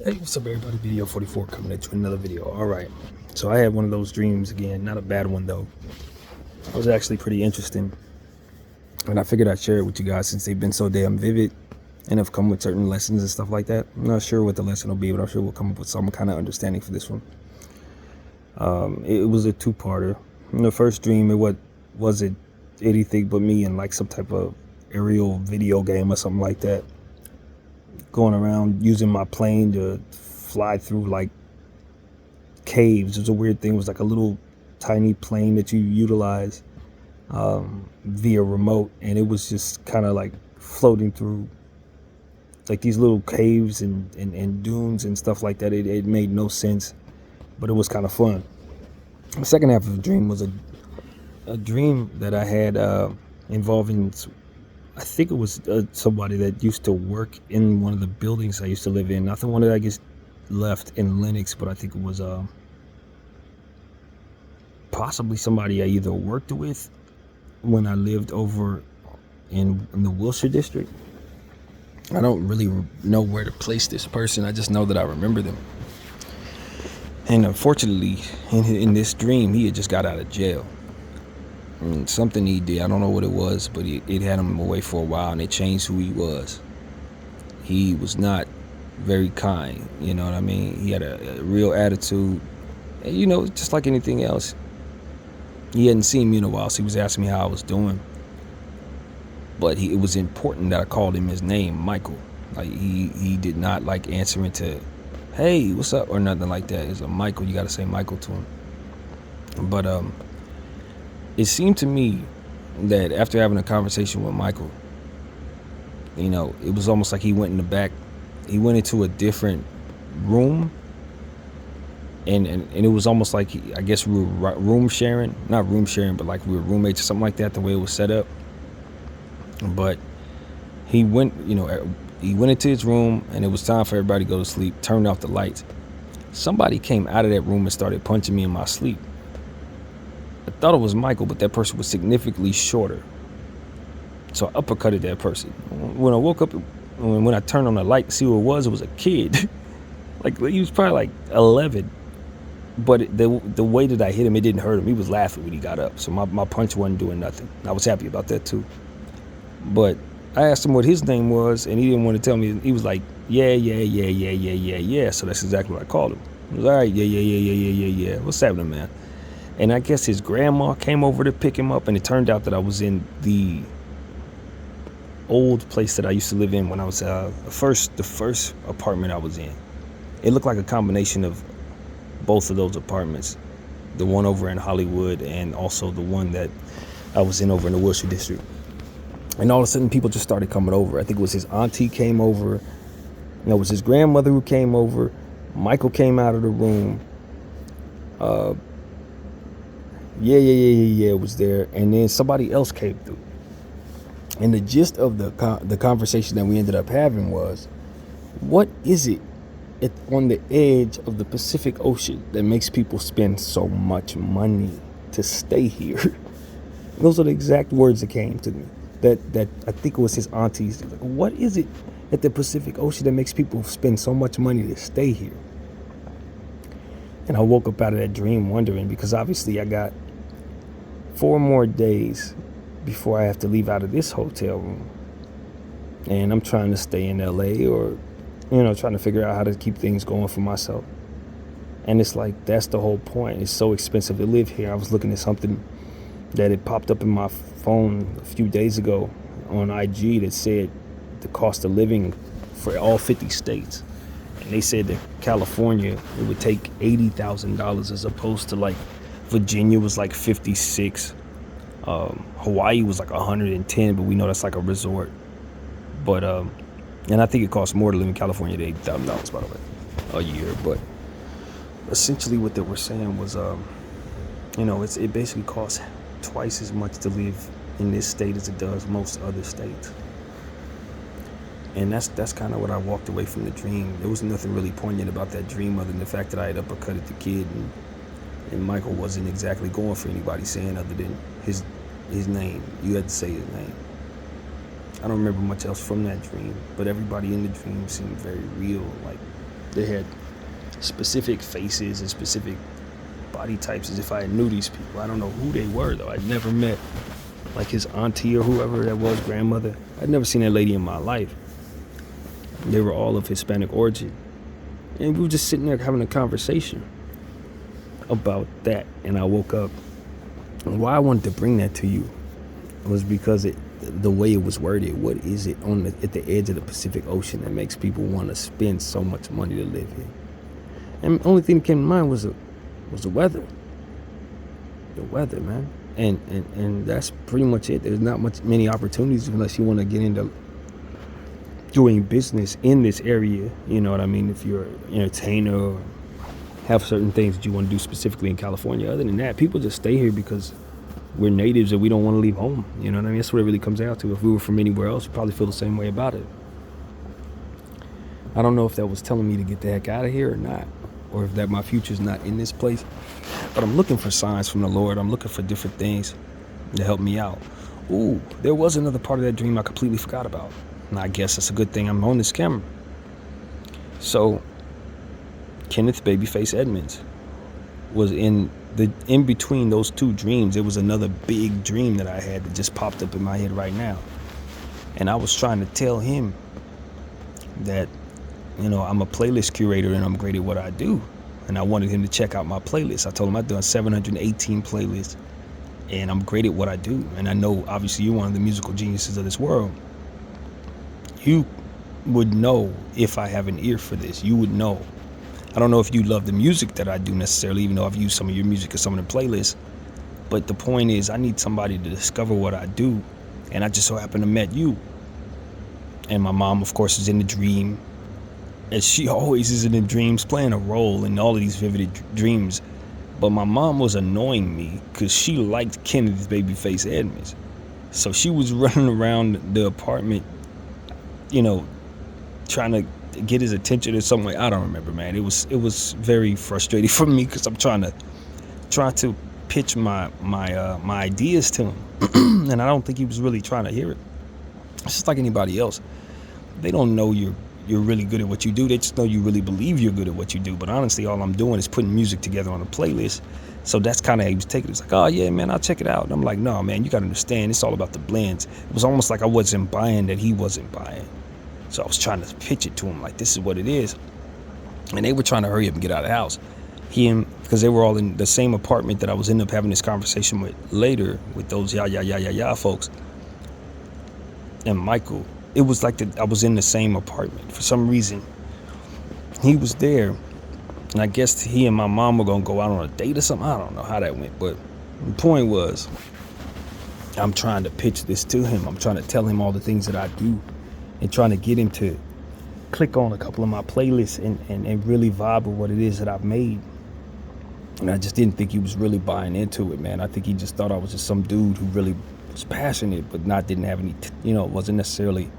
Hey, what's up everybody, BDF 44 coming at you with another video. Alright, so I had one of those dreams again, not a bad one though. It was actually pretty interesting, and I figured I'd share it with you guys since they've been so damn vivid and have come with certain lessons and stuff like that. I'm not sure what the lesson will be, but I'm sure we'll come up with some kind of understanding for this one. It was a two-parter. In the first dream, it wasn't anything but me in like some type of aerial video game or something like that, going around using my plane to fly through like caves. It was a weird thing. It was like a little tiny plane that you utilize via remote, and it was just kind of like floating through like these little caves and dunes and stuff like that. It made no sense, but it was kind of fun. The second half of the dream was a dream that I had involving, I think it was somebody that used to work in one of the buildings I used to live in. Not the one that I guess left in Lenox, but I think it was possibly somebody I either worked with when I lived over in the Wilshire district. I don't really know where to place this person. I just know that I remember them. And unfortunately, in this dream, he had just got out of jail. And something he did, I don't know what it was, but it had him away for a while, and it changed who he was. He was not very kind, you know what I mean? He had a real attitude, and, you know, just like anything else. He hadn't seen me in a while, so he was asking me how I was doing. But it was important that I called him his name, Michael. Like, he did not like answering to, hey, what's up, or nothing like that. It's a Michael, you gotta say Michael to him. But it seemed to me that after having a conversation with Michael, you know, it was almost like he went in the back. He went into a different room, and it was almost like I guess we were room sharing, not room sharing, but like we were roommates or something like that, the way it was set up. But he went, you know, he went into his room, and it was time for everybody to go to sleep. Turned off the lights. Somebody came out of that room and started punching me in my sleep. I thought it was Michael, but that person was significantly shorter. So I uppercutted that person. When I woke up, when I turned on the light to see who it was a kid. Like, he was probably like 11. But the way that I hit him, it didn't hurt him. He was laughing when he got up. So my punch wasn't doing nothing. I was happy about that too. But I asked him what his name was, and he didn't want to tell me. He was like, yeah. So that's exactly what I called him. I was all right, yeah. What's happening, man? And I guess his grandma came over to pick him up, and it turned out that I was in the old place that I used to live in when I was the first apartment I was in. It looked like a combination of both of those apartments, the one over in Hollywood and also the one that I was in over in the Wilshire district. And all of a sudden, people just started coming over. I think it was his auntie came over. It was his grandmother who came over. Michael came out of the room. Yeah, was there. And then somebody else came through. And the gist of the conversation that we ended up having was, what is it on the edge of the Pacific Ocean that makes people spend so much money to stay here? Those are the exact words that came to me. That I think it was his auntie's. Like, what is it at the Pacific Ocean that makes people spend so much money to stay here? And I woke up out of that dream wondering, because obviously I got 4 more days before I have to leave out of this hotel room. And I'm trying to stay in LA, or, you know, trying to figure out how to keep things going for myself. And it's like, that's the whole point. It's so expensive to live here. I was looking at something that had popped up in my phone a few days ago on IG that said the cost of living for all 50 states. And they said that California, it would take $80,000 as opposed to like Virginia was like 56. Hawaii was like 110, but we know that's like a resort. But and I think it costs more to live in California than $80,000 by the way a year. But essentially what they were saying was you know, it basically costs twice as much to live in this state as it does most other states. And that's kind of what I walked away from the dream. There was nothing really poignant about that dream other than the fact that I had uppercutted the kid, and Michael wasn't exactly going for anybody saying other than his name. You had to say his name. I don't remember much else from that dream, but everybody in the dream seemed very real. Like, They had specific faces and specific body types as if I knew these people. I don't know who they were, though. I'd never met, like, his auntie or whoever that was, grandmother. I'd never seen that lady in my life. They were all of Hispanic origin. And we were just sitting there having a conversation about that. And I woke up. And why I wanted to bring that to you was because the way it was worded. What is it at the edge of the Pacific Ocean that makes people want to spend so much money to live here? And the only thing that came to mind was the weather. The weather, man. And that's pretty much it. There's not many opportunities unless you want to get into doing business in this area. You know what I mean? If you're an entertainer or have certain things that you want to do specifically in California. Other than that, people just stay here because we're natives and we don't want to leave home. You know what I mean? That's what it really comes down to. If we were from anywhere else, we'd probably feel the same way about it. I don't know if that was telling me to get the heck out of here or not, or if that my future's not in this place. But I'm looking for signs from the Lord. I'm looking for different things to help me out. Ooh, there was another part of that dream I completely forgot about. And I guess it's a good thing I'm on this camera. So, Kenneth Babyface Edmonds was in between those two dreams. There was another big dream that I had that just popped up in my head right now. And I was trying to tell him that, I'm a playlist curator and I'm great at what I do. And I wanted him to check out my playlist. I told him I've done 718 playlists and I'm great at what I do. And I know, obviously, you're one of the musical geniuses of this world. You would know if I have an ear for this. You would know. I don't know if you love the music that I do necessarily, even though I've used some of your music in some of the playlists. But the point is, I need somebody to discover what I do. And I just so happen to met you. And my mom, of course, is in the dream. And she always is in the dreams, playing a role in all of these vivid dreams. But my mom was annoying me because she liked Kenneth Babyface Edmonds. So she was running around the apartment, trying to get his attention in some way. I don't remember, man. It was very frustrating for me because I'm trying to pitch my ideas to him, and I don't think he was really trying to hear it. It's just like anybody else. They don't know you're really good at what you do. They just know you really believe you're good at what you do. But honestly, all I'm doing is putting music together on a playlist. So that's kind of how he was taking it. It's like, oh yeah, man, I'll check it out. And I'm like, no, man, you got to understand. It's all about the blends. It was almost like I wasn't buying that he wasn't buying. So I was trying to pitch it to him like, this is what it is. And they were trying to hurry up and get out of the house. Because they were all in the same apartment that I was ended up having this conversation with later with those yeah folks. And Michael, it was like I was in the same apartment. For some reason, he was there. And I guess he and my mom were going to go out on a date or something. I don't know how that went. But the point was, I'm trying to pitch this to him. I'm trying to tell him all the things that I do. And trying to get him to click on a couple of my playlists and really vibe with what it is that I've made. And I just didn't think he was really buying into it, man. I think he just thought I was just some dude who really was passionate, but didn't have any, wasn't necessarily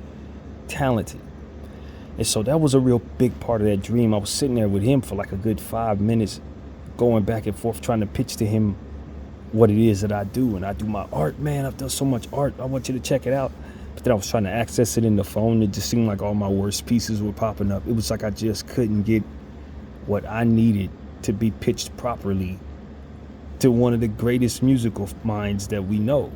talented. And so that was a real big part of that dream. I was sitting there with him for like a good 5 minutes, going back and forth, trying to pitch to him what it is that I do. And I do my art, man. I've done so much art. I want you to check it out. But then I was trying to access it in the phone. It just seemed like all my worst pieces were popping up. It was like I just couldn't get what I needed to be pitched properly to one of the greatest musical minds that we know.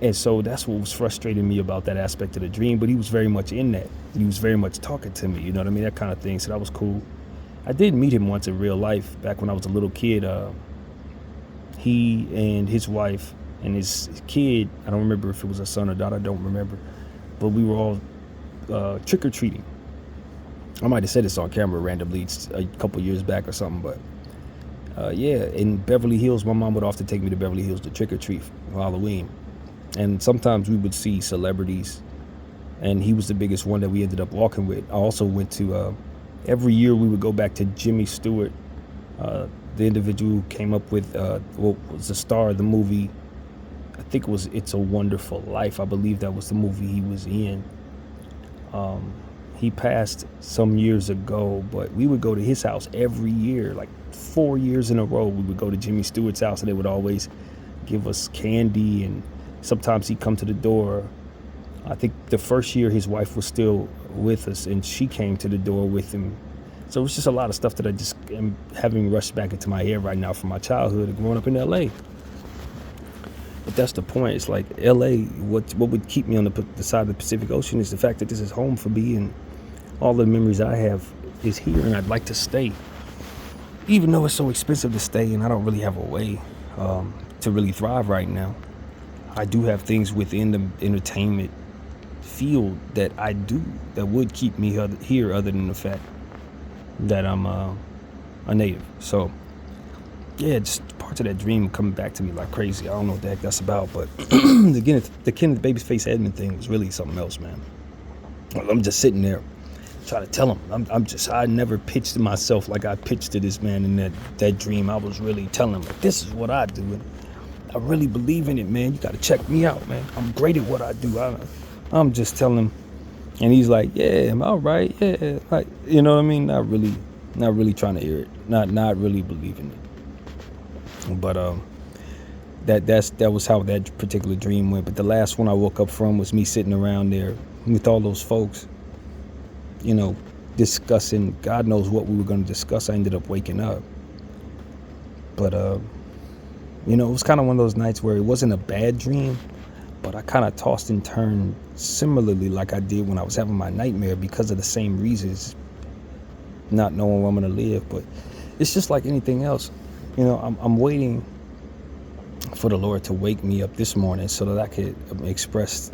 And so that's what was frustrating me about that aspect of the dream. But he was very much in that. He was very much talking to me, you know what I mean? That kind of thing. So that was cool. I did meet him once in real life back when I was a little kid. He and his wife and his kid, I don't remember if it was a son or daughter, I don't remember. But we were all trick-or-treating. I might have said this on camera randomly a couple years back or something, but in Beverly Hills, my mom would often take me to Beverly Hills to trick-or-treat for Halloween. And sometimes we would see celebrities, and he was the biggest one that we ended up walking with. I also went to, every year we would go back to Jimmy Stewart, the individual who came up with what was the star of the movie. I think it was It's a Wonderful Life. I believe that was the movie he was in. He passed some years ago, but we would go to his house every year, like 4 years in a row. We would go to Jimmy Stewart's house, and they would always give us candy, and sometimes he'd come to the door. I think the first year his wife was still with us, and she came to the door with him. So it's just a lot of stuff that I just am having rushed back into my head right now from my childhood and growing up in LA. But that's the point. It's like LA, what would keep me on the side of the Pacific Ocean is the fact that this is home for me, and all the memories I have is here, and I'd like to stay. Even though it's so expensive to stay and I don't really have a way to really thrive right now, I do have things within the entertainment field that I do that would keep me here, other than the fact that I'm a native. So yeah, just parts of that dream coming back to me like crazy. I don't know what the heck that's about, but again, the Kenneth Babyface Edmond thing was really something else, man. I'm just sitting there trying to tell him. I never pitched myself like I pitched to this man in that dream. I was really telling him, like, this is what I do, and I really believe in it, man. You got to check me out, man. I'm great at what I do. I'm just telling him, and he's like, yeah, I'm all right, yeah, like, you know what I mean? Not really trying to hear it, not really believing it. But that was how that particular dream went. But the last one I woke up from was me sitting around there with all those folks, you know, discussing God knows what we were going to discuss. I ended up waking up. But you know, it was kind of one of those nights where it wasn't a bad dream, but I kind of tossed and turned similarly like I did when I was having my nightmare, because of the same reasons, not knowing where I'm going to live. But it's just like anything else. You know, I'm waiting for the Lord to wake me up this morning so that I could express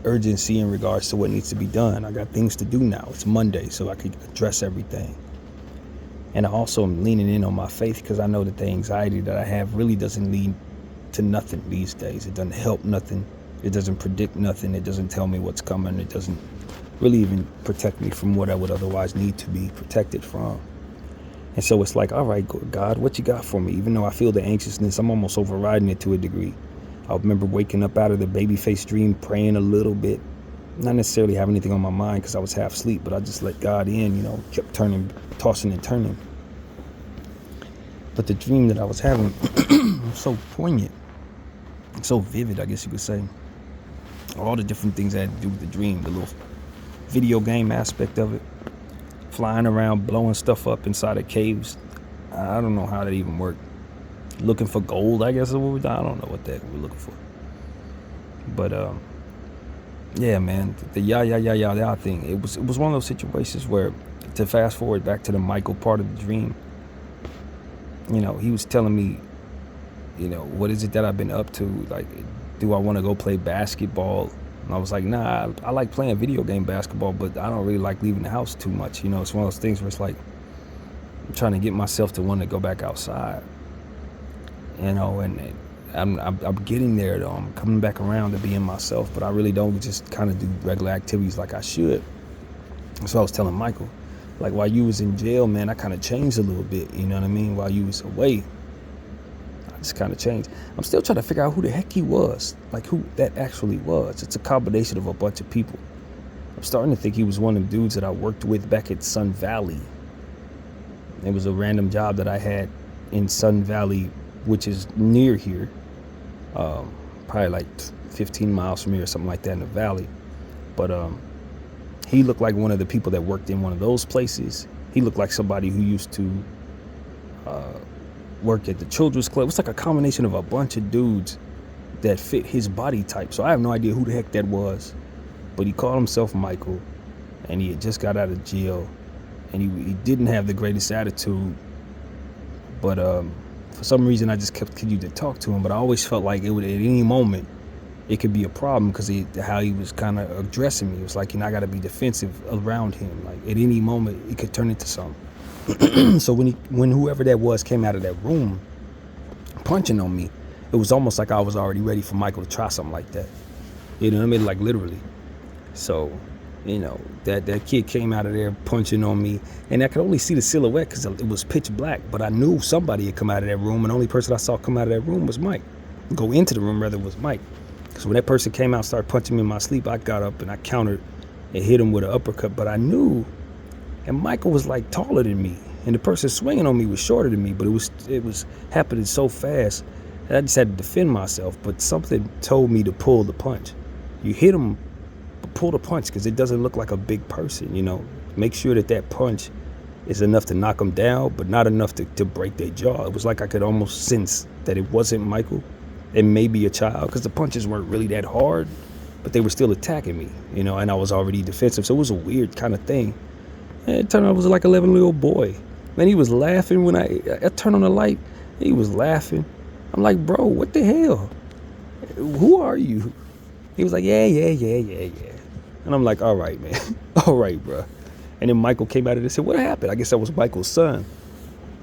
urgency in regards to what needs to be done. I got things to do now. It's Monday, so I could address everything. And I also am leaning in on my faith, because I know that the anxiety that I have really doesn't lead to nothing these days. It doesn't help nothing. It doesn't predict nothing. It doesn't tell me what's coming. It doesn't really even protect me from what I would otherwise need to be protected from. And so it's like, all right, God, what you got for me? Even though I feel the anxiousness, I'm almost overriding it to a degree. I remember waking up out of the babyface dream, praying a little bit, not necessarily having anything on my mind because I was half asleep, but I just let God in, you know, kept tossing and turning. But the dream that I was having was so poignant, so vivid, I guess you could say. All the different things that had to do with the dream, the little video game aspect of it, flying around, blowing stuff up inside of caves. I don't know how that even worked. Looking for gold, I guess is what I don't know what that we're looking for. But yeah, man, the yeah thing. It was one of those situations where, to fast forward back to the Michael part of the dream, you know, he was telling me, you know, what is it that I've been up to? Like, do I want to go play basketball? And I was like, nah, I like playing video game basketball, but I don't really like leaving the house too much. You know, it's one of those things where it's like, I'm trying to get myself to want to go back outside. You know, and I'm getting there, though. I'm coming back around to being myself, but I really don't just kind of do regular activities like I should. So I was telling Michael, like, while you was in jail, man, I kind of changed a little bit, you know what I mean? While you was away, I just kind of changed. I'm still trying to figure out who the heck he was, like who that actually was. It's a combination of a bunch of people. I'm starting to think he was one of the dudes that I worked with back at Sun Valley. It was a random job that I had in Sun Valley, which is near here, probably like 15 miles from here or something like that in the valley. But he looked like one of the people that worked in one of those places. He looked like somebody who used to work at the children's club. It's like a combination of a bunch of dudes that fit his body type. So I have no idea who the heck that was. But he called himself Michael, and he had just got out of jail, and he didn't have the greatest attitude. But for some reason, I just continued to talk to him. But I always felt like it would, at any moment, it could be a problem, because how he was kind of addressing me. It was like, you know, I got to be defensive around him. Like, at any moment, it could turn into something. So when whoever that was came out of that room punching on me, it was almost like I was already ready for Michael to try something like that. You know what I mean? Like, literally. So, you know, that kid came out of there punching on me, and I could only see the silhouette because it was pitch black. But I knew somebody had come out of that room, and the only person I saw come out of that room was Mike. Go into the room, rather, was Mike. So when that person came out and started punching me in my sleep, I got up and I countered and hit him with an uppercut. But I knew, and Michael was like taller than me, and the person swinging on me was shorter than me. But it was happening so fast that I just had to defend myself. But something told me to pull the punch. You hit him, but pull the punch, because it doesn't look like a big person. You know, make sure that punch It's enough to knock them down, but not enough to break their jaw. It was like I could almost sense that it wasn't Michael. It may be a child, because the punches weren't really that hard, but they were still attacking me, and I was already defensive. So it was a weird kind of thing. And it turned out I was like 11-year-old boy. Man, he was laughing when I turned on the light. He was laughing. I'm like, bro, what the hell? Who are you? He was like, yeah. And I'm like, all right, man. All right, bro. And then Michael came out of it and said, what happened? I guess that was Michael's son.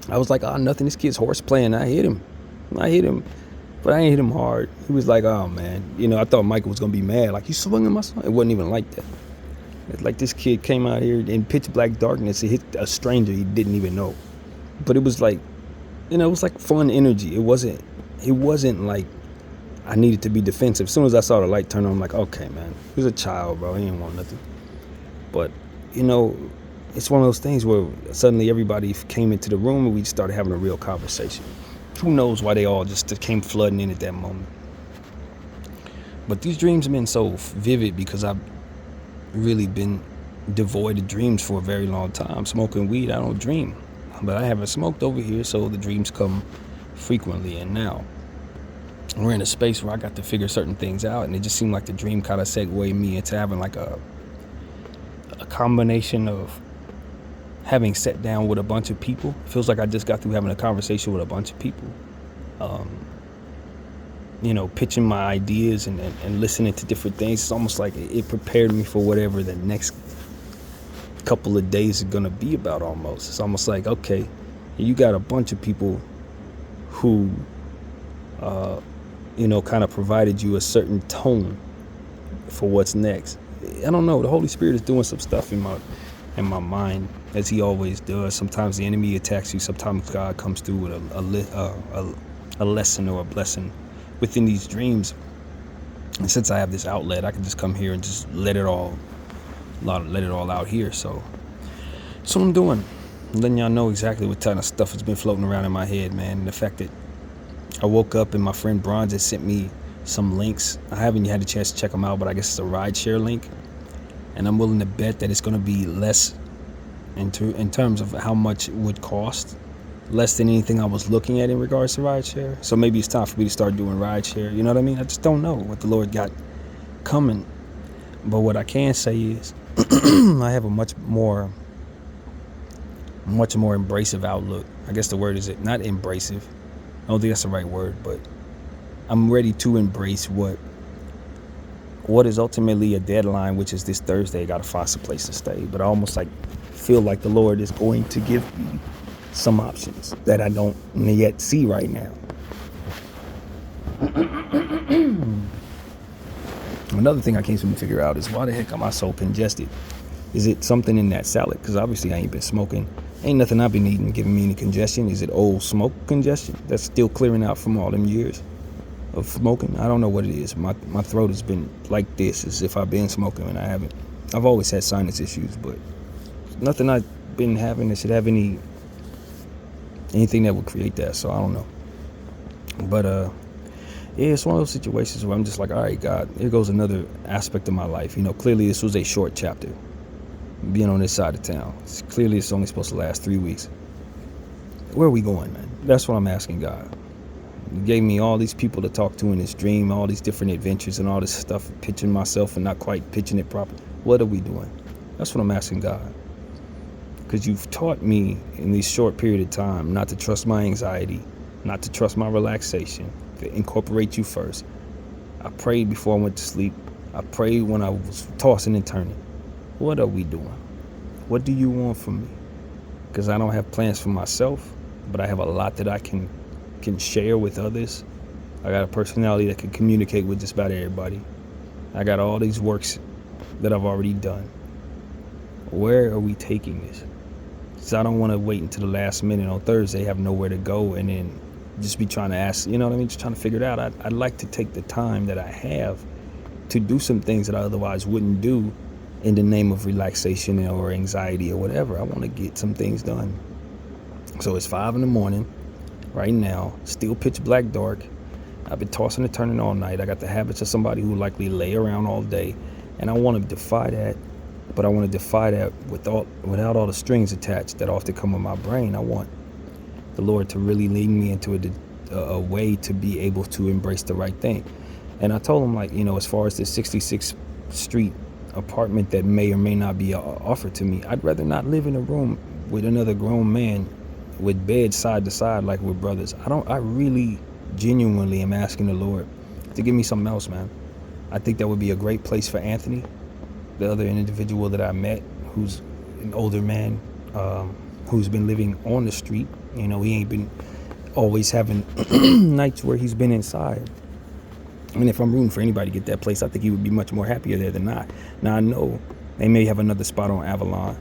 I was like, oh, nothing. This kid's horse playing. I hit him. But I ain't hit him hard. He was like, oh, man. I thought Michael was going to be mad. Like, you swung at my son? It wasn't even like that. It's like this kid came out here in pitch black darkness and hit a stranger he didn't even know. But it was like, it was like fun energy. It wasn't like I needed to be defensive. As soon as I saw the light turn on, I'm like, okay, man. He was a child, bro. He didn't want nothing. But, it's one of those things where suddenly everybody came into the room and we started having a real conversation. Who knows why they all just came flooding in at that moment. But these dreams have been so vivid because I've really been devoid of dreams for a very long time. Smoking weed, I don't dream. But I haven't smoked over here, so the dreams come frequently. And now we're in a space where I got to figure certain things out, and it just seemed like the dream kind of segued me into having like a combination of having sat down with a bunch of people. It feels like I just got through having a conversation with a bunch of people, pitching my ideas and listening to different things. It's almost like it prepared me for whatever the next couple of days are gonna be about. Almost, it's almost like, okay, you got a bunch of people who kind of provided you a certain tone for what's next. I don't know, the Holy Spirit is doing some stuff in my mind, as he always does. Sometimes the enemy attacks you, sometimes God comes through with a lesson or a blessing within these dreams. And since I have this outlet, I can just come here and just let it all out here. So that's what I'm doing. I'm letting y'all know exactly what kind of stuff has been floating around in my head, man. And the fact that I woke up and my friend Bronze had sent me some links. I haven't had a chance to check them out, but I guess it's a rideshare link. And I'm willing to bet that it's going to be less in terms of how much it would cost. Less than anything I was looking at in regards to rideshare. So maybe it's time for me to start doing rideshare. You know what I mean? I just don't know what the Lord got coming. But what I can say is I have a much more embracive outlook. I guess the word is not embracive. I don't think that's the right word, but I'm ready to embrace what is ultimately a deadline, which is this Thursday. I got to find some place to stay. But I almost feel like the Lord is going to give me some options that I don't yet see right now. Another thing I can't seem to figure out is why the heck am I so congested? Is it something in that salad? Because obviously I ain't been smoking. Ain't nothing I've been eating giving me any congestion. Is it old smoke congestion that's still clearing out from all them years of smoking? I don't know what it is. My throat has been like this as if I've been smoking, and I haven't. I've always had sinus issues, but nothing I've been having that should have anything that would create that. So I don't know. But yeah, it's one of those situations where I'm just like, all right, God, here goes another aspect of my life. Clearly this was a short chapter, being on this side of town. Clearly it's only supposed to last 3 weeks. Where are we going, man? That's what I'm asking God. He gave me all these people to talk to in this dream, all these different adventures and all this stuff, pitching myself and not quite pitching it properly. What are we doing? That's what I'm asking God. Because you've taught me in this short period of time not to trust my anxiety, not to trust my relaxation, to incorporate you first. I prayed before I went to sleep. I prayed when I was tossing and turning. What are we doing? What do you want from me? Because I don't have plans for myself, but I have a lot that I can share with others. I got a personality that can communicate with just about everybody. I got all these works that I've already done. Where are we taking this? Because I don't want to wait until the last minute on Thursday, have nowhere to go, and then just be trying to ask, you know what I mean? Just trying to figure it out. I'd like to take the time that I have to do some things that I otherwise wouldn't do in the name of relaxation or anxiety or whatever. I want to get some things done. So it's 5 a.m. right now, still pitch black dark. I've been tossing and turning all night. I got the habits of somebody who likely lay around all day, and I want to defy that but I want to defy that without all the strings attached that often come with my brain. I want the Lord to really lead me into a way to be able to embrace the right thing. And I told him, like, as far as the 66th Street apartment that may or may not be offered to me, I'd rather not live in a room with another grown man with beds side to side like we're brothers. I really genuinely am asking the Lord to give me something else, man. I think that would be a great place for Anthony, the other individual that I met, who's an older man, who's been living on the street. He ain't been always having nights where he's been inside. I mean, if I'm rooting for anybody to get that place, I think he would be much more happier there than not. Now, I know they may have another spot on Avalon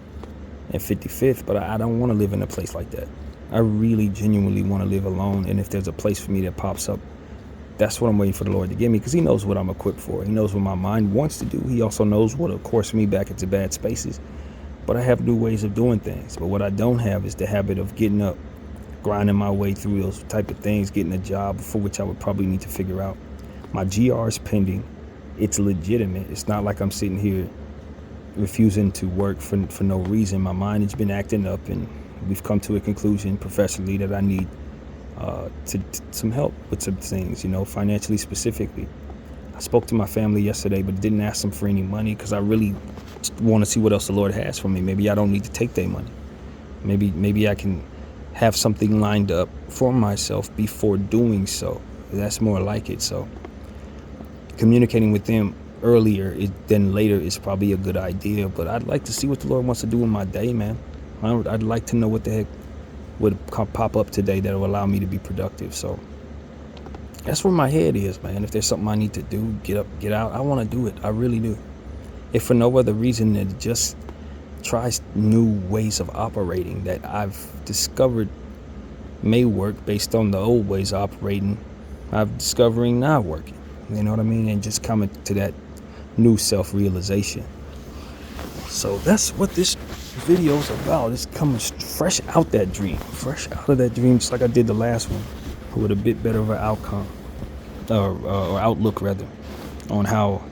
and 55th, but I don't want to live in a place like that. I really genuinely want to live alone, and if there's a place for me that pops up, that's what I'm waiting for the Lord to give me, because he knows what I'm equipped for. He knows what my mind wants to do. He also knows what will course me back into bad spaces. But I have new ways of doing things. But what I don't have is the habit of getting up, grinding my way through those type of things, getting a job, for which I would probably need to figure out. My GR is pending. It's legitimate. It's not like I'm sitting here refusing to work for no reason. My mind has been acting up, and we've come to a conclusion professionally that I need some help with some things, financially specifically. I spoke to my family yesterday, but didn't ask them for any money because I really want to see what else the Lord has for me. Maybe I don't need to take their money. Maybe I can have something lined up for myself before doing so. That's more like it. So communicating with them earlier than later is probably a good idea, but I'd like to see what the Lord wants to do in my day, man. I'd like to know what the heck would pop up today that will allow me to be productive. So that's where my head is, man. If there's something I need to do, get up, get out, I want to do it. I really do. If for no other reason than just try new ways of operating that I've discovered may work based on the old ways of operating I'm discovering not working. You know what I mean? And just coming to that new self-realization. So that's what this video is about. It's coming fresh out that dream. Fresh out of that dream, just like I did the last one, with a bit better of an outcome, or outlook rather, on how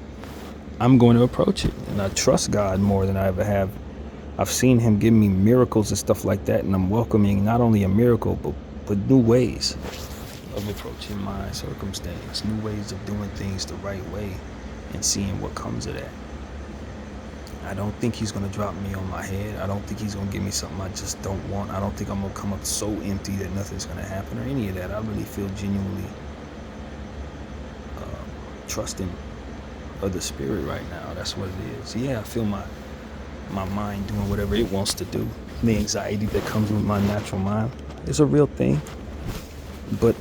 I'm going to approach it. And I trust God more than I ever have. I've seen him give me miracles and stuff like that, and I'm welcoming not only a miracle, but new ways of approaching my circumstance, new ways of doing things the right way, and seeing what comes of that. I don't think he's going to drop me on my head. I don't think he's going to give me something I just don't want. I don't think I'm going to come up so empty that nothing's going to happen or any of that. I really feel genuinely trusting of the spirit right now. That's what it is. Yeah, I feel my mind doing whatever it wants to do. The anxiety that comes with my natural mind is a real thing. But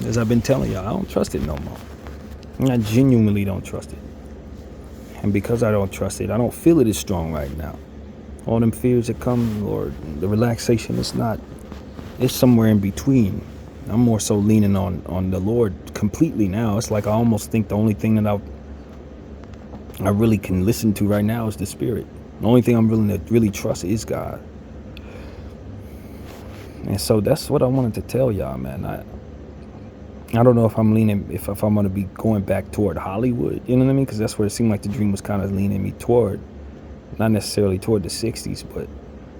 as I've been telling y'all, I don't trust it no more. I genuinely don't trust it. And because I don't trust it, I don't feel it as strong right now. All them fears that come, or the relaxation, it's somewhere in between. I'm more so leaning on the Lord completely now. It's like I almost think the only thing that I really can listen to right now is the Spirit. The only thing I'm willing to really trust is God. And so that's what I wanted to tell y'all, man. I don't know if I'm leaning, if I'm going to be going back toward Hollywood, you know what I mean? Because that's where it seemed like the dream was kind of leaning me toward. Not necessarily toward the 60s, but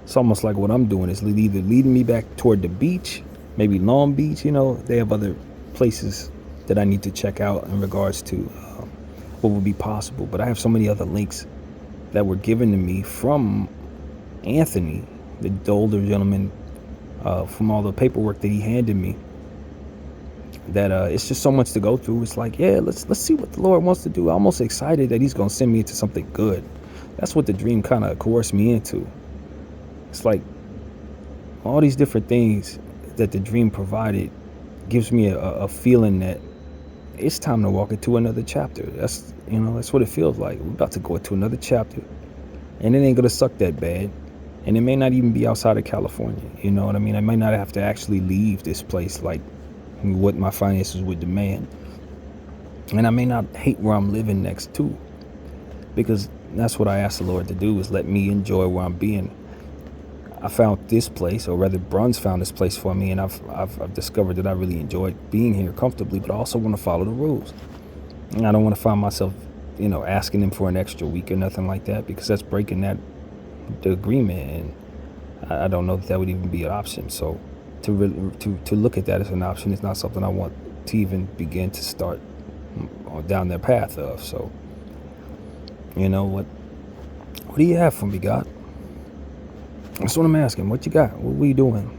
it's almost like what I'm doing is either leading me back toward the beach, maybe Long Beach, they have other places that I need to check out in regards to what would be possible. But I have so many other links that were given to me from Anthony, the older gentleman, from all the paperwork that he handed me, that it's just so much to go through. It's like, yeah, let's see what the Lord wants to do. I'm almost excited that he's going to send me into something good. That's what the dream kind of coerced me into. It's like all these different things that the dream provided gives me a feeling that it's time to walk into another chapter. That's what it feels like. We're about to go into another chapter, and it ain't going to suck that bad. And it may not even be outside of California. You know what I mean? I might not have to actually leave this place like what my finances would demand. And I may not hate where I'm living next to, because that's what I asked the Lord to do, is let me enjoy where I'm being. I found this place, or rather Bruns found this place for me, and I've discovered that I really enjoyed being here comfortably, but I also want to follow the rules. And I don't want to find myself asking him for an extra week or nothing like that, because that's breaking the agreement, and I don't know that would even be an option. So to look at that as an option is not something I want to even begin to start down their path of. So, what do you have for me, God? That's what I'm asking. What you got? What are you doing?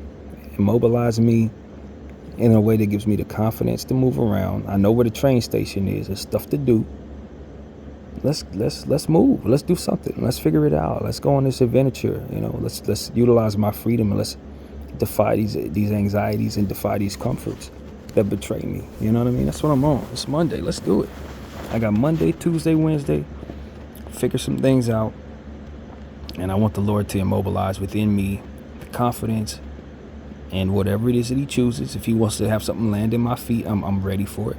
Immobilize me in a way that gives me the confidence to move around. I know where the train station is. There's stuff to do. Let's move. Let's do something. Let's figure it out. Let's go on this adventure. Let's utilize my freedom, and let's defy these anxieties and defy these comforts that betray me. You know what I mean? That's what I'm on. It's Monday. Let's do it. I got Monday, Tuesday, Wednesday. Figure some things out. And I want the Lord to immobilize within me the confidence and whatever it is that he chooses. If he wants to have something land in my feet, I'm ready for it.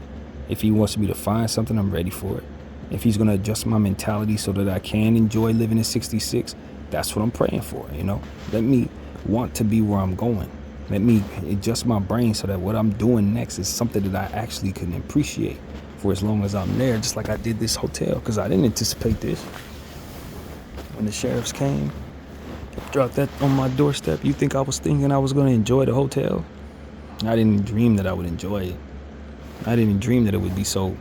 If he wants me to find something, I'm ready for it. If he's going to adjust my mentality so that I can enjoy living at 66, that's what I'm praying for. Let me want to be where I'm going. Let me adjust my brain so that what I'm doing next is something that I actually can appreciate for as long as I'm there, just like I did this hotel, because I didn't anticipate this. When the sheriffs came, dropped that on my doorstep, you think I was thinking I was going to enjoy the hotel? I didn't dream that I would enjoy it. I didn't dream that it would be so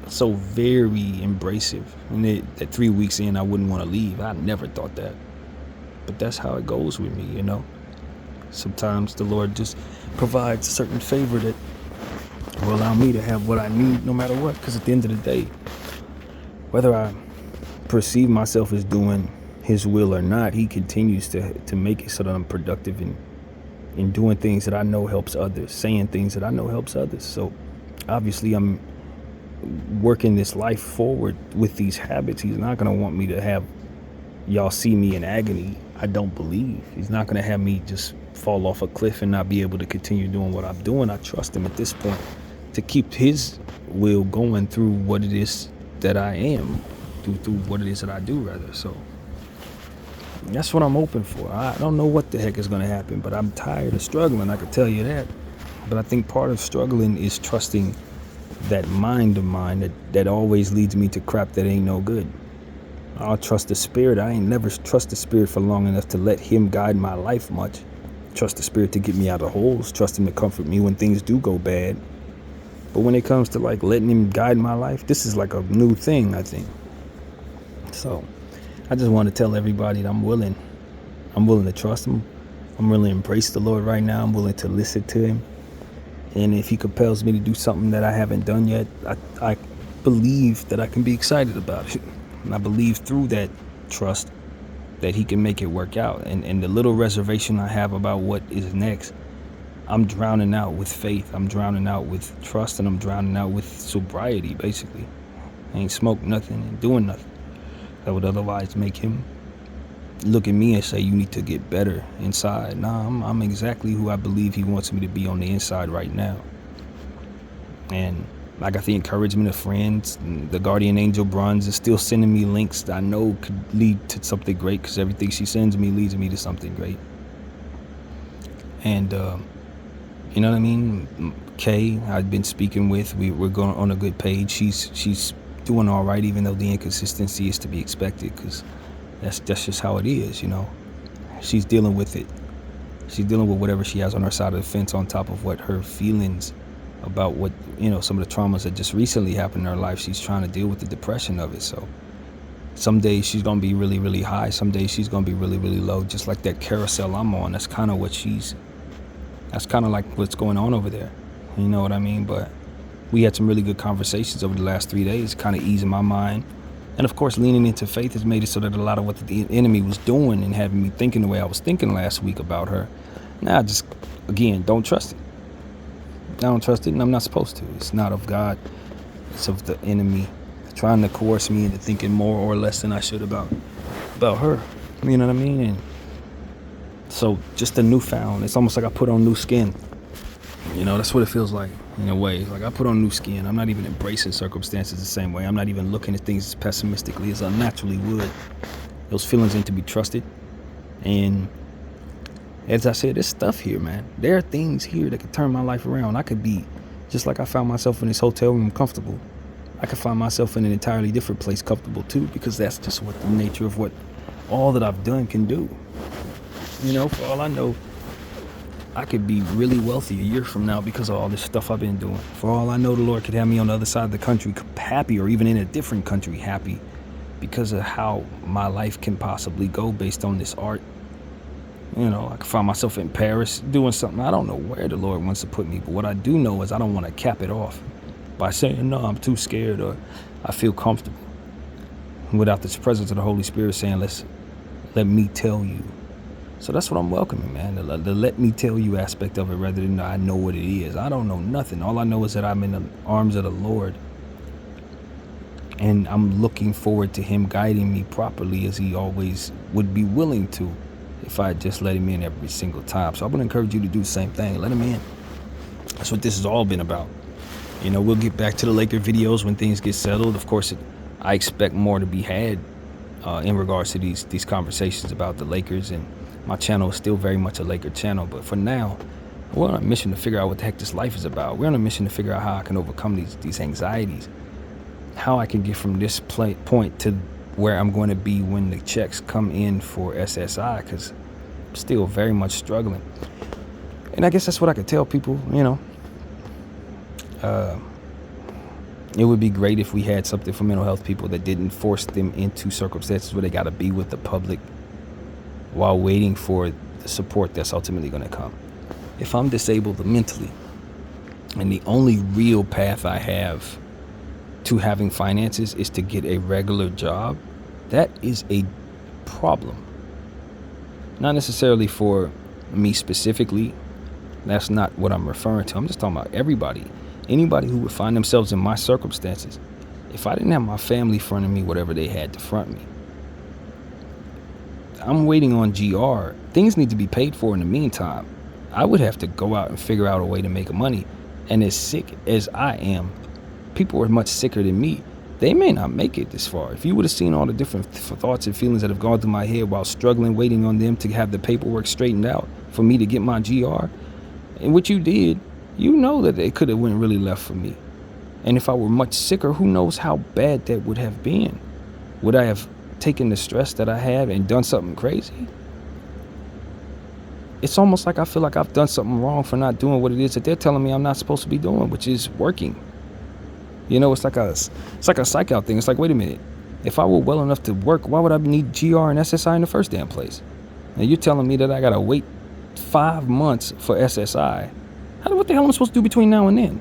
very embracive, and that 3 weeks in I wouldn't want to leave. I never thought that, but that's how it goes with me. Sometimes the Lord just provides a certain favor that will allow me to have what I need no matter what, because at the end of the day, whether I perceive myself as doing his will or not, he continues to make it so that I'm productive in doing things that I know helps others, saying things that I know helps others. So obviously I'm working this life forward with these habits. He's not going to want me to have y'all see me in agony. I don't believe he's not going to have me just fall off a cliff and not be able to continue doing what I'm doing. I trust him at this point to keep his will going through what it is that I am, through what it is that I do, rather. So that's what I'm open for. I don't know what the heck is going to happen, but I'm tired of struggling. I can tell you that. But I think part of struggling is trusting that mind of mine that always leads me to crap that ain't no good. I'll trust the Spirit. I ain't never trust the Spirit for long enough to let him guide my life much. Trust the Spirit to get me out of holes. Trust him to comfort me when things do go bad. But when it comes to letting him guide my life, this is like a new thing, I think. So I just want to tell everybody that I'm willing to trust him. I'm willing to embrace the Lord right now. I'm willing to listen to him. And if he compels me to do something that I haven't done yet, I believe that I can be excited about it. And I believe through that trust that he can make it work out. And the little reservation I have about what is next, I'm drowning out with faith. I'm drowning out with trust, and I'm drowning out with sobriety, basically. I ain't smoked nothing and doing nothing that would otherwise make him look at me and say, you need to get better inside. Nah, I'm exactly who I believe he wants me to be on the inside right now. And I got the encouragement of friends. The guardian angel Bronze is still sending me links that I know could lead to something great, because everything she sends me leads me to something great. And you know what I mean? Kay, I've been speaking with. We're going on a good page. She's doing all right, even though the inconsistency is to be expected, because that's just how it is. She's dealing with it. She's dealing with whatever she has on her side of the fence, on top of what her feelings about what, some of the traumas that just recently happened in her life. She's trying to deal with the depression of it. So some days she's going to be really, really high. Some days she's going to be really, really low, just like that carousel I'm on. That's kind of like what's going on over there. You know what I mean? But we had some really good conversations over the last 3 days, kind of easing my mind. And of course, leaning into faith has made it so that a lot of what the enemy was doing and having me thinking the way I was thinking last week about her, now I just, again, don't trust it. I don't trust it, and I'm not supposed to. It's not of God. It's of the enemy trying to coerce me into thinking more or less than I should about her. You know what I mean? And so just a newfound, it's almost like I put on new skin. That's what it feels like in a way. Like I put on new skin. I'm not even embracing circumstances the same way. I'm not even looking at things as pessimistically as I naturally would. Those feelings need to be trusted. And as I said, there's stuff here, man. There are things here that could turn my life around. I could be just like I found myself in this hotel room, comfortable. I could find myself in an entirely different place comfortable too, because that's just what the nature of what all that I've done can do. For all I know, I could be really wealthy a year from now because of all this stuff I've been doing. For all I know, the Lord could have me on the other side of the country happy, or even in a different country happy, because of how my life can possibly go based on this art. I could find myself in Paris doing something. I don't know where the Lord wants to put me, but what I do know is I don't want to cap it off by saying, no, I'm too scared, or I feel comfortable, without the presence of the Holy Spirit saying, let me tell you. So that's what I'm welcoming, man, the let me tell you aspect of it, rather than I know what it is. I don't know nothing. All I know is that I'm in the arms of the Lord, and I'm looking forward to him guiding me properly, as he always would be willing to, if I just let him in every single time. So I'm going to encourage you to do the same thing. Let him in. That's what this has all been about. We'll get back to the Laker videos when things get settled. Of course, I expect more to be had in regards to these conversations about the Lakers, and my channel is still very much a Laker channel. But for now, we're on a mission to figure out what the heck this life is about. We're on a mission to figure out how I can overcome these anxieties, how I can get from this point to where I'm going to be when the checks come in for SSI, because I'm still very much struggling. And I guess that's what I could tell people. It would be great if we had something for mental health people that didn't force them into circumstances where they got to be with the public while waiting for the support that's ultimately going to come. If I'm disabled mentally, and the only real path I have to having finances is to get a regular job, that is a problem. Not necessarily for me specifically. That's not what I'm referring to. I'm just talking about everybody. Anybody who would find themselves in my circumstances. If I didn't have my family fronting me whatever they had to front me, I'm waiting on GR. Things need to be paid for in the meantime. I would have to go out and figure out a way to make money. And as sick as I am, people are much sicker than me. They may not make it this far. If you would have seen all the different thoughts and feelings that have gone through my head while struggling, waiting on them to have the paperwork straightened out for me to get my GR, and what you did, you know that it could have went really left for me. And if I were much sicker, who knows how bad that would have been? Would I have taken the stress that I have and done something crazy? It's almost like I feel like I've done something wrong for not doing what it is that they're telling me I'm not supposed to be doing, which is working. It's like a psych out thing. It's like, wait a minute. If I were well enough to work, why would I need GR and SSI in the first damn place? And you're telling me that I got to wait 5 months for SSI. What the hell am I supposed to do between now and then?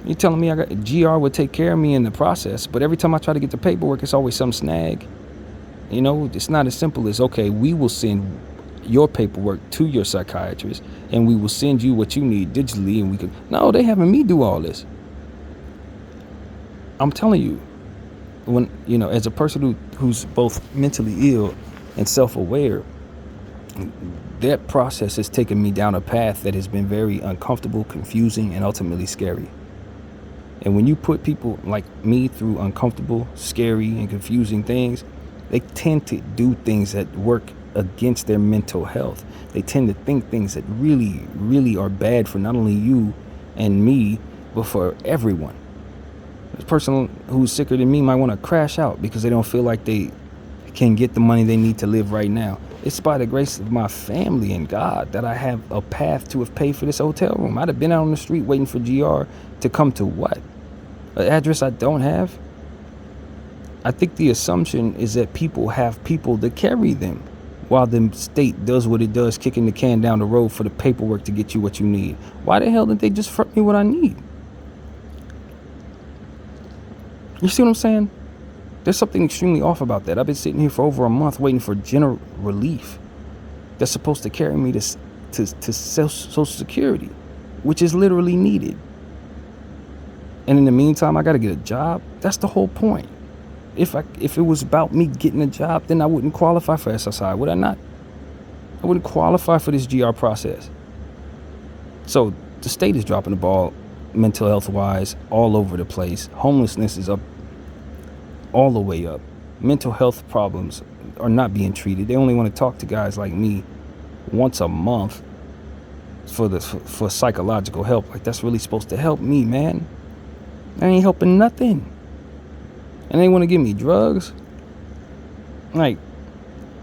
You're telling me GR would take care of me in the process, but every time I try to get the paperwork, it's always some snag. It's not as simple as, okay, we will send your paperwork to your psychiatrist, and we will send you what you need digitally, and we can. No, they having me do all this. I'm telling you, when as a person who's both mentally ill and self-aware, that process has taken me down a path that has been very uncomfortable, confusing, and ultimately scary. And when you put people like me through uncomfortable, scary, and confusing things, they tend to do things that work against their mental health. They tend to think things that really, really are bad for not only you and me, but for everyone. This person who's sicker than me might want to crash out because they don't feel like they can get the money they need to live right now. It's by the grace of my family and God that I have a path to have paid for this hotel room. I'd have been out on the street waiting for GR to come to what? An address I don't have? I think the assumption is that people have people to carry them while the state does what it does, kicking the can down the road for the paperwork to get you what you need. Why the hell didn't they just front me what I need? You see what I'm saying? There's something extremely off about that. I've been sitting here for over a month waiting for general relief that's supposed to carry me to Social Security, which is literally needed. And in the meantime, I got to get a job. That's the whole point. If it was about me getting a job, then I wouldn't qualify for SSI, would I not? I wouldn't qualify for this GR process. So the state is dropping the ball mental health wise all over the place. Homelessness is up, all the way up. Mental health problems are not being treated. They only want to talk to guys like me once a month for psychological help. Like, that's really supposed to help me, man. That ain't helping nothing. And they want to give me drugs? Like,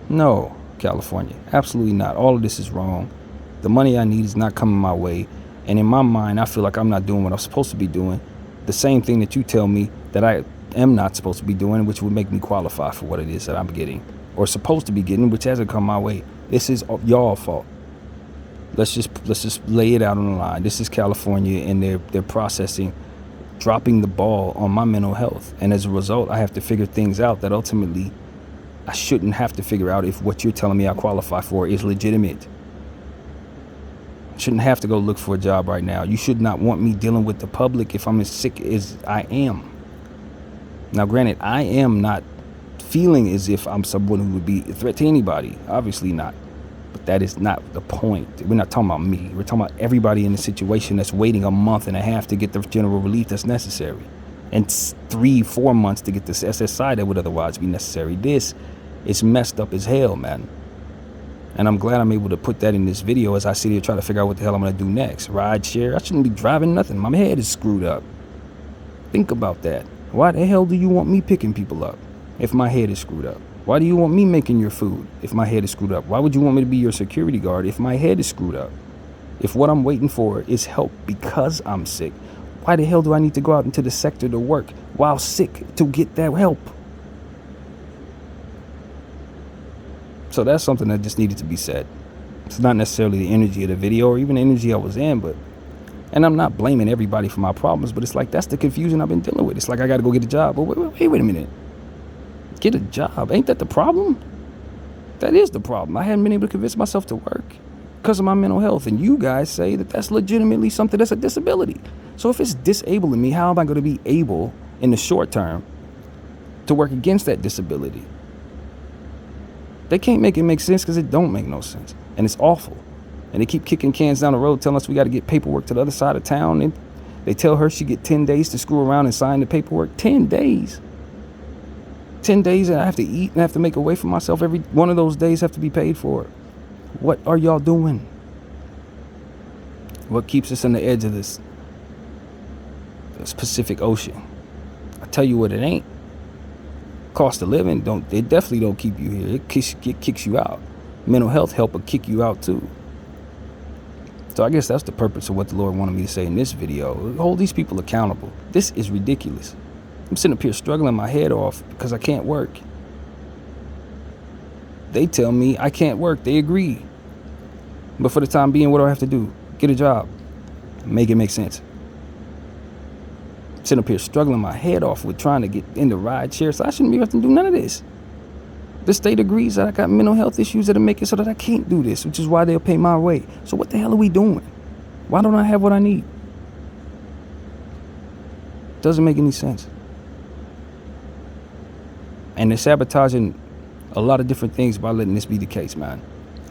no, California, absolutely not. All of this is wrong. The money I need is not coming my way. And in my mind, I feel like I'm not doing what I'm supposed to be doing. The same thing that you tell me that I am not supposed to be doing, which would make me qualify for what it is that I'm getting or supposed to be getting, which hasn't come my way. This is y'all fault. Let's just lay it out on the line. This is California, and they're processing, dropping the ball on my mental health. And as a result, I have to figure things out that ultimately I shouldn't have to figure out if what you're telling me I qualify for is legitimate. I shouldn't have to go look for a job right now. You should not want me dealing with the public if I'm as sick as I am. Now, granted, I am not feeling as if I'm someone who would be a threat to anybody. Obviously not. But that is not the point. We're not talking about me. We're talking about everybody in the situation that's waiting a month and a half to get the general relief that's necessary. And 3-4 months to get this SSI that would otherwise be necessary. This is messed up as hell, man. And I'm glad I'm able to put that in this video as I sit here trying to figure out what the hell I'm going to do next. Ride share? I shouldn't be driving nothing. My head is screwed up. Think about that. Why the hell do you want me picking people up if my head is screwed up? Why do you want me making your food if my head is screwed up? Why would you want me to be your security guard if my head is screwed up? If what I'm waiting for is help because I'm sick, why the hell do I need to go out into the sector to work while sick to get that help? So that's something that just needed to be said. It's not necessarily the energy of the video or even the energy I was in, and I'm not blaming everybody for my problems, but it's like that's the confusion I've been dealing with. It's like I got to go get a job. But wait a minute. Get a job? Ain't that the problem? That is the problem. I hadn't been able to convince myself to work because of my mental health. And you guys say that that's legitimately something that's a disability. So if it's disabling me, how am I going to be able in the short term to work against that disability? They can't make it make sense because it don't make no sense. And it's awful. And they keep kicking cans down the road, telling us we got to get paperwork to the other side of town. And they tell her she get 10 days to screw around and sign the paperwork. 10 days. 10 days and I have to eat and have to make a way for myself. Every one of those days have to be paid for. What are y'all doing? What keeps us on the edge of this Pacific Ocean? I tell you what it ain't. Cost of living, it definitely don't keep you here. It kicks you out. Mental health help will kick you out too. So I guess that's the purpose of what the Lord wanted me to say in this video. Hold these people accountable. This is ridiculous. I'm sitting up here struggling my head off because I can't work. They tell me I can't work. They agree. But for the time being, what do I have to do? Get a job. Make it make sense. Sitting up here struggling my head off with trying to get into ride share, so I shouldn't be able to do none of this. The state agrees that I got mental health issues that'll make it so that I can't do this, which is why they'll pay my way. So what the hell are we doing? Why don't I have what I need? Doesn't make any sense. And they're sabotaging a lot of different things by letting this be the case, man.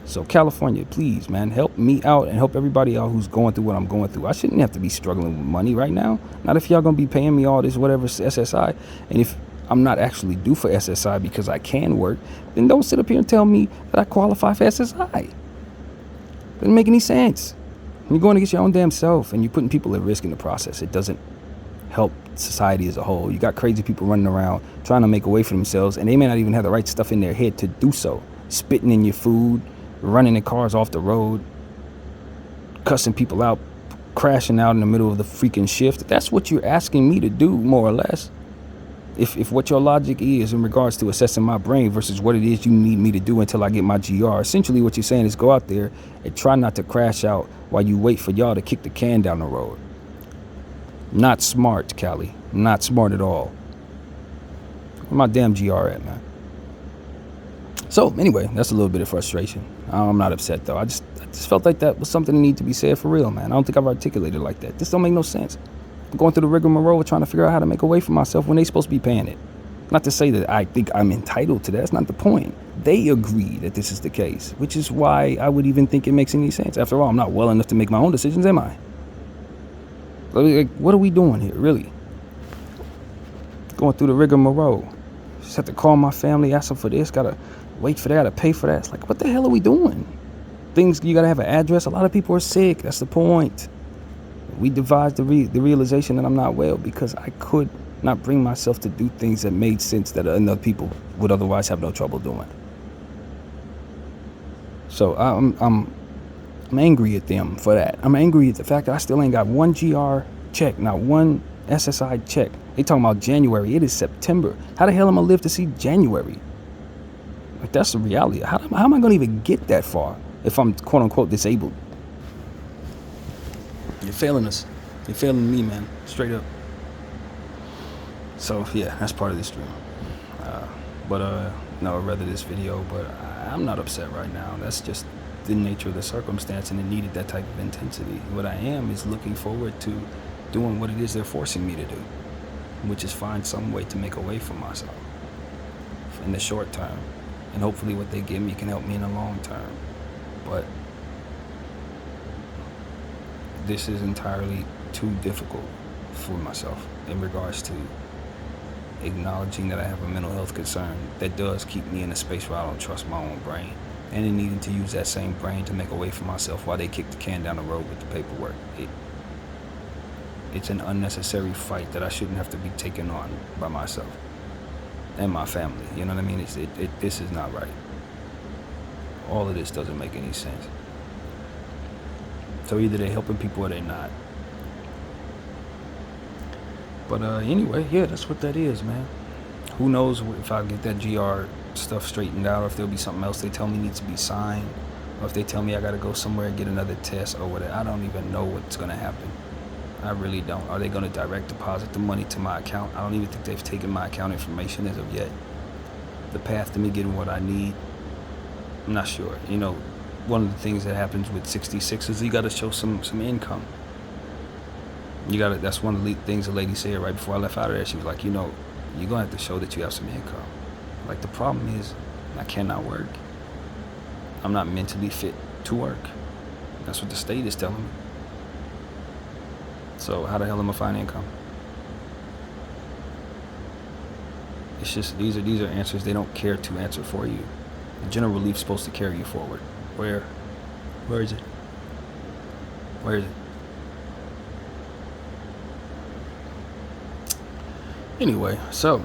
So California, please, man, help me out and help everybody out who's going through what I'm going through. I shouldn't have to be struggling with money right now. Not if y'all gonna be paying me all this whatever SSI. And if I'm not actually due for SSI because I can work, then don't sit up here and tell me that I qualify for SSI. Doesn't make any sense. You're going against your own damn self and you're putting people at risk in the process. It doesn't help society as a whole. You got crazy people running around trying to make a way for themselves, and they may not even have the right stuff in their head to do so. Spitting in your food, running their cars off the road, cussing people out, crashing out in the middle of the freaking shift. That's what you're asking me to do, more or less. If what your logic is in regards to assessing my brain versus what it is you need me to do until I get my GR, essentially what you're saying is go out there and try not to crash out while you wait for y'all to kick the can down the road. Not smart, Callie. Not smart at all. Where my damn GR at, man? So anyway, that's a little bit of frustration. I'm not upset though. I just felt like that was something that needed to be said for real, man. I don't think I've articulated it like that. This don't make no sense. I'm going through the rigmarole trying to figure out how to make a way for myself when they supposed to be paying it. Not to say that I think I'm entitled to that. That's not the point. They agree that this is the case, which is why I would even think it makes any sense. After all, I'm not well enough to make my own decisions, am I? Like, what are we doing here, really? Going through the rigmarole. Just have to call my family, ask them for this, gotta wait for that, gotta pay for that. It's like, what the hell are we doing? Things, you gotta have an address. A lot of people are sick. That's the point. We devised the realization that I'm not well because I could not bring myself to do things that made sense that other people would otherwise have no trouble doing. So I'm angry at them for that. I'm angry at the fact that I still ain't got one GR check, not one SSI check. They talking about January. It is September. How the hell am I live to see January? Like, that's the reality. How am I gonna even get that far if I'm quote unquote disabled? You're failing us. You're failing me, man. Straight up. So yeah, that's part of this dream. No, rather this video, but I'm not upset right now. That's just the nature of the circumstance, and it needed that type of intensity. What I am is looking forward to doing what it is they're forcing me to do, which is find some way to make a way for myself in the short term, and hopefully what they give me can help me in the long term. But this is entirely too difficult for myself in regards to acknowledging that I have a mental health concern that does keep me in a space where I don't trust my own brain, and in needing to use that same brain to make a way for myself while they kick the can down the road with the paperwork. It's an unnecessary fight that I shouldn't have to be taken on by myself and my family. You know what I mean? This is not right. All of this doesn't make any sense. So either they're helping people or they're not. But anyway, yeah, that's what that is, man. Who knows if I get that GR stuff straightened out, or if there'll be something else they tell me needs to be signed, or if they tell me I gotta go somewhere and get another test or whatever. I don't even know what's gonna happen. I really don't. Are they gonna direct deposit the money to my account? I don't even think they've taken my account information as of yet. The path to me getting what I need, I'm not sure. You know, one of the things that happens with 66 is you gotta show some income. That's one of the things the lady said right before I left out of there. She was like, you know, you're gonna have to show that you have some income. Like, the problem is I cannot work. I'm not mentally fit to work. That's what the state is telling me. So how the hell am I finding income? It's just, these are answers they don't care to answer for you. The general relief's supposed to carry you forward. Where is it? Where is it? Anyway, so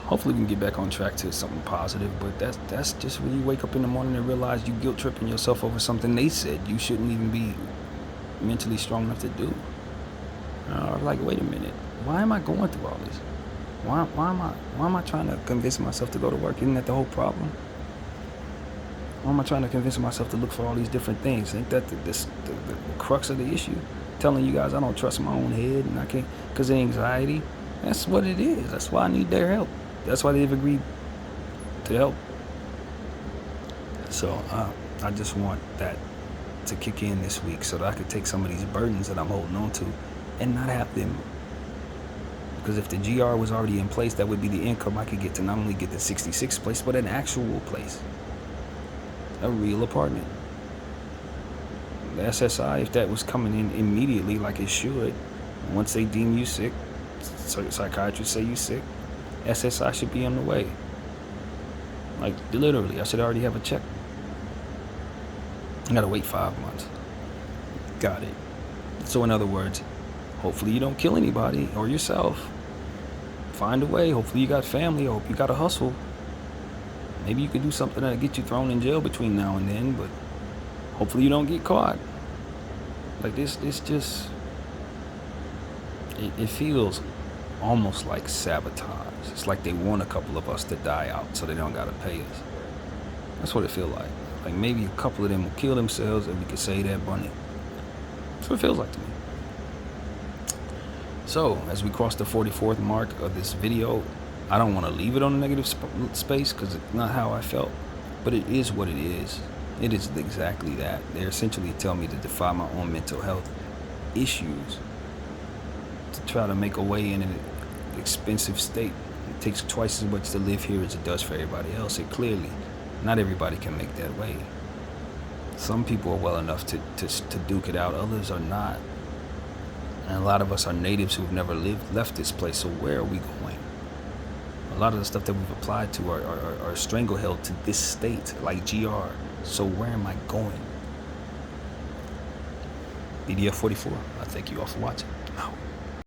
hopefully we can get back on track to something positive, but that's just when you wake up in the morning and realize you guilt tripping yourself over something they said you shouldn't even be mentally strong enough to do. Like, wait a minute, why am I going through all this? Why am I trying to convince myself to go to work? Isn't that the whole problem? Why am I trying to convince myself to look for all these different things? Ain't that the crux of the issue? Telling you guys I don't trust my own head and I can't because of anxiety. That's what it is. That's why I need their help. That's why they've agreed to help. So I just want that to kick in this week so that I could take some of these burdens that I'm holding on to and not have them. Because if the GR was already in place, that would be the income I could get to not only get the 66 place, but an actual place. A real apartment. The SSI, if that was coming in immediately like it should, once they deem you sick, psychiatrists say you sick, SSI should be on the way. Like, literally, I should already have a check. I gotta wait 5 months. Got it. So in other words, hopefully you don't kill anybody or yourself. Find a way. Hopefully you got family. I hope you got a hustle. Maybe you could do something that'll get you thrown in jail between now and then, but hopefully you don't get caught. Like, this just, it feels almost like sabotage. It's like they want a couple of us to die out so they don't gotta pay us. That's what it feels like. Like, maybe a couple of them will kill themselves and we could save that money. That's what it feels like to me. So, as we cross the 44th mark of this video, I don't want to leave it on a negative space because it's not how I felt, but it is what it is. It is exactly that. They're essentially telling me to defy my own mental health issues to try to make a way in an expensive state. It takes twice as much to live here as it does for everybody else, and clearly, not everybody can make that way. Some people are well enough to duke it out, others are not. And a lot of us are natives who've never left this place, so where are we going? A lot of the stuff that we've applied to are strangled to this state, like GR. So where am I going? BDF 44. I thank you all for watching.